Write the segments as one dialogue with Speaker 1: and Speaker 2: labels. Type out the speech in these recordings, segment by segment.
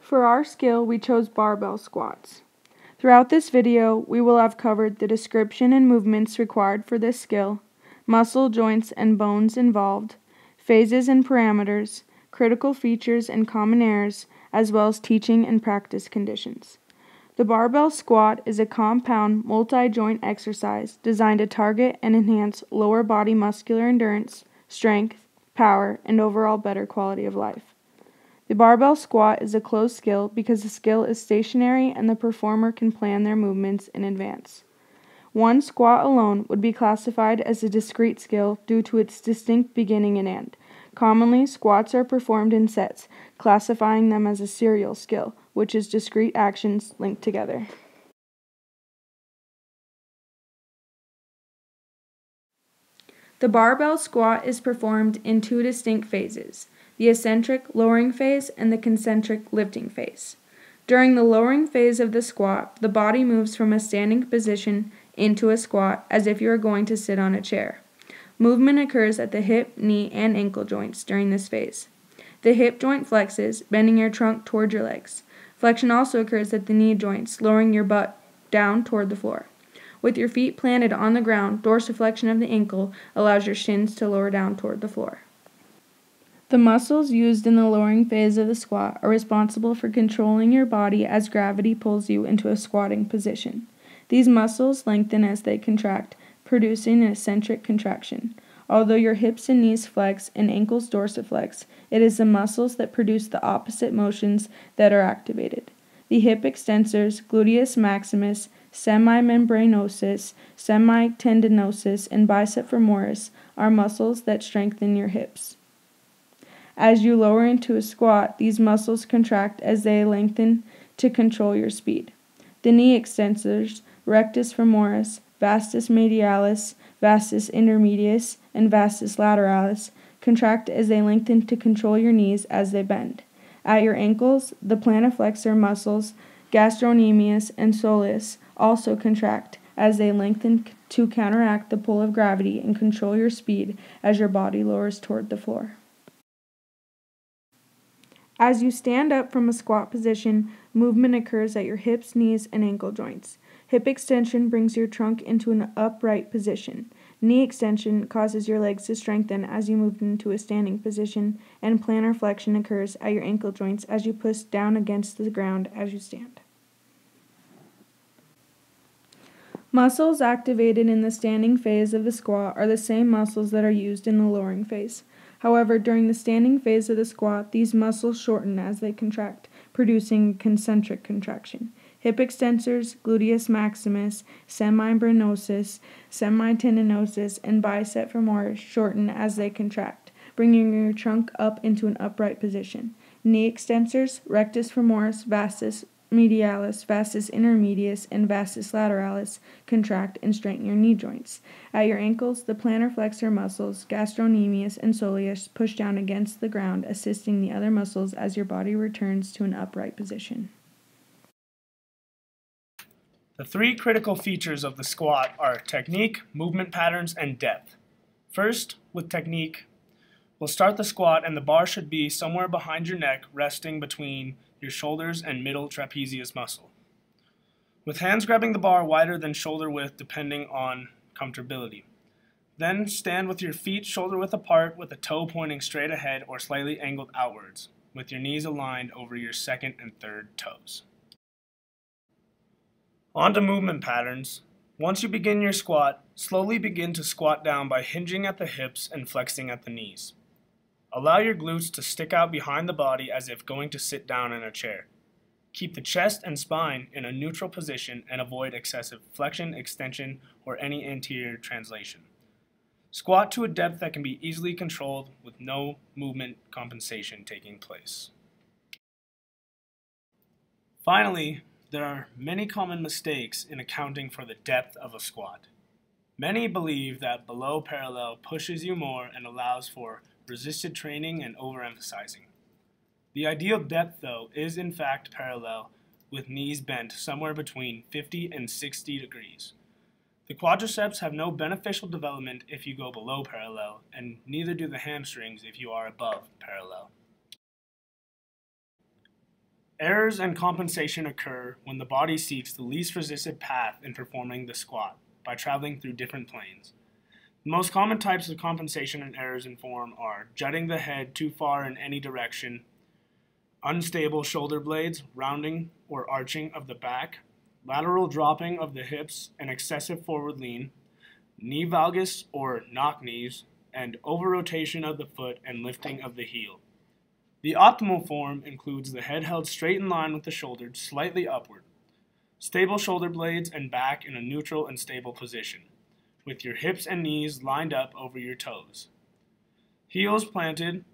Speaker 1: For our skill, we chose barbell squats. Throughout this video, we will have covered the description and movements required for this skill, muscle, joints, and bones involved, phases and parameters, critical features and common errors, as well as teaching and practice conditions. The barbell squat is a compound, multi-joint exercise designed to target and enhance lower body muscular endurance, strength, power, and overall better quality of life. The barbell squat is a closed skill because the skill is stationary and the performer can plan their movements in advance. One squat alone would be classified as a discrete skill due to its distinct beginning and end. Commonly, squats are performed in sets, classifying them as a serial skill, which is discrete actions linked together. The barbell squat is performed in two distinct phases: the eccentric lowering phase and the concentric lifting phase. During the lowering phase of the squat, the body moves from a standing position into a squat as if you are going to sit on a chair. Movement occurs at the hip, knee, and ankle joints during this phase. The hip joint flexes, bending your trunk toward your legs. Flexion also occurs at the knee joints, lowering your butt down toward the floor. With your feet planted on the ground, dorsiflexion of the ankle allows your shins to lower down toward the floor. The muscles used in the lowering phase of the squat are responsible for controlling your body as gravity pulls you into a squatting position. These muscles lengthen as they contract, producing an eccentric contraction. Although your hips and knees flex and ankles dorsiflex, it is the muscles that produce the opposite motions that are activated. The hip extensors, gluteus maximus, semimembranosus, semitendinosus, and bicep femoris are muscles that strengthen your hips. As you lower into a squat, these muscles contract as they lengthen to control your speed. The knee extensors, rectus femoris, vastus medialis, vastus intermedius, and vastus lateralis, contract as they lengthen to control your knees as they bend. At your ankles, the plantar flexor muscles, gastrocnemius and soleus, also contract as they lengthen to counteract the pull of gravity and control your speed as your body lowers toward the floor. As you stand up from a squat position, movement occurs at your hips, knees, and ankle joints. Hip extension brings your trunk into an upright position. Knee extension causes your legs to strengthen as you move into a standing position, and plantar flexion occurs at your ankle joints as you push down against the ground as you stand. Muscles activated in the standing phase of the squat are the same muscles that are used in the lowering phase. However, during the standing phase of the squat, these muscles shorten as they contract, producing concentric contraction. Hip extensors, gluteus maximus, semimembranosus, semitendinosus, and bicep femoris shorten as they contract, bringing your trunk up into an upright position. Knee extensors, rectus femoris, vastus medialis, vastus intermedius, and vastus lateralis contract and straighten your knee joints. At your ankles, the plantar flexor muscles, gastrocnemius and soleus, push down against the ground, assisting the other muscles as your body returns to an upright position.
Speaker 2: The three critical features of the squat are technique, movement patterns, and depth. First, with technique, we'll start the squat and the bar should be somewhere behind your neck, resting between your shoulders and middle trapezius muscle, with hands grabbing the bar wider than shoulder width depending on comfortability. Then stand with your feet shoulder width apart with a toe pointing straight ahead or slightly angled outwards, with your knees aligned over your second and third toes. On to movement patterns. Once you begin your squat, slowly begin to squat down by hinging at the hips and flexing at the knees. Allow your glutes to stick out behind the body as if going to sit down in a chair. Keep the chest and spine in a neutral position and avoid excessive flexion, extension, or any anterior translation. Squat to a depth that can be easily controlled with no movement compensation taking place. Finally, there are many common mistakes in accounting for the depth of a squat. Many believe that below parallel pushes you more and allows for resisted training and overemphasizing. The ideal depth, though, is in fact parallel, with knees bent somewhere between 50 and 60 degrees. The quadriceps have no beneficial development if you go below parallel, and neither do the hamstrings if you are above parallel. Errors and compensation occur when the body seeks the least resisted path in performing the squat by traveling through different planes. The most common types of compensation and errors in form are jutting the head too far in any direction, unstable shoulder blades, rounding or arching of the back, lateral dropping of the hips and excessive forward lean, knee valgus or knock knees, and over-rotation of the foot and lifting of the heel. The optimal form includes the head held straight in line with the shoulders, slightly upward, stable shoulder blades and back in a neutral and stable position, with your hips and knees lined up over your toes. Heels planted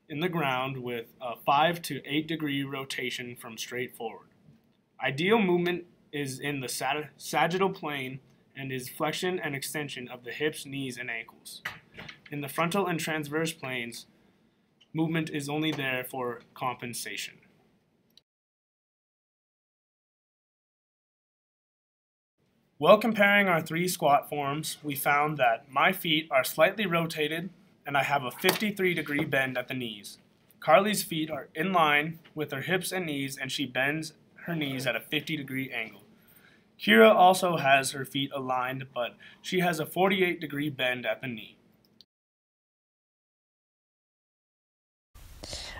Speaker 2: in the ground with a 5 to 8 degree rotation from straight forward. Ideal movement is in the sagittal plane and is flexion and extension of the hips, knees, and ankles. In the frontal and transverse planes, movement is only there for compensation. While comparing our three squat forms, we found that my feet are slightly rotated and I have a 53-degree bend at the knees. Carly's feet are in line with her hips and knees and she bends her knees at a 50-degree angle. Kira also has her feet aligned, but she has a 48-degree bend at the knee.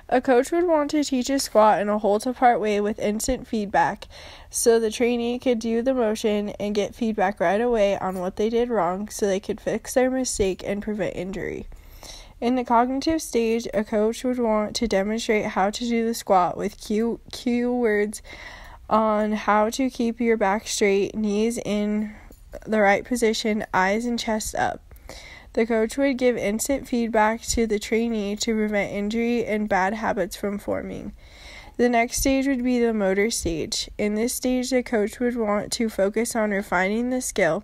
Speaker 3: A coach would want to teach a squat in a hold-to-part way with instant feedback, so the trainee could do the motion and get feedback right away on what they did wrong so they could fix their mistake and prevent injury. In the cognitive stage, a coach would want to demonstrate how to do the squat with cue words on how to keep your back straight, knees in the right position, eyes and chest up. The coach would give instant feedback to the trainee to prevent injury and bad habits from forming. The next stage would be the motor stage. In this stage, the coach would want to focus on refining the skill.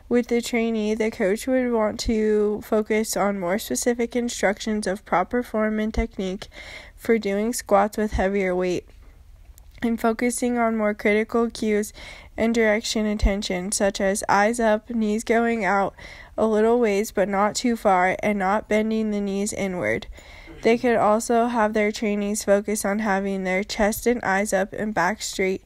Speaker 3: With the trainee, the coach would want to focus on more specific instructions of proper form and technique for doing squats with heavier weight, and focusing on more critical cues and direction attention, such as eyes up, knees going out a little ways but not too far, and not bending the knees inward. They could also have their trainees focus on having their chest and eyes up and back straight.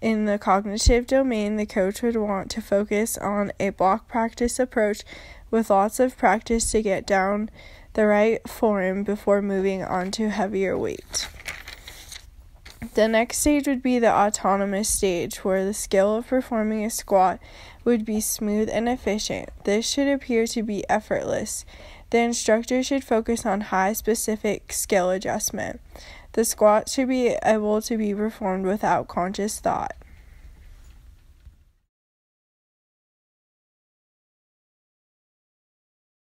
Speaker 3: In the cognitive domain, the coach would want to focus on a block practice approach with lots of practice to get down the right form before moving on to heavier weight. The next stage would be the autonomous stage, where the skill of performing a squat would be smooth and efficient. This should appear to be effortless. The instructor should focus on high specific skill adjustment. The squat should be able to be performed without conscious thought.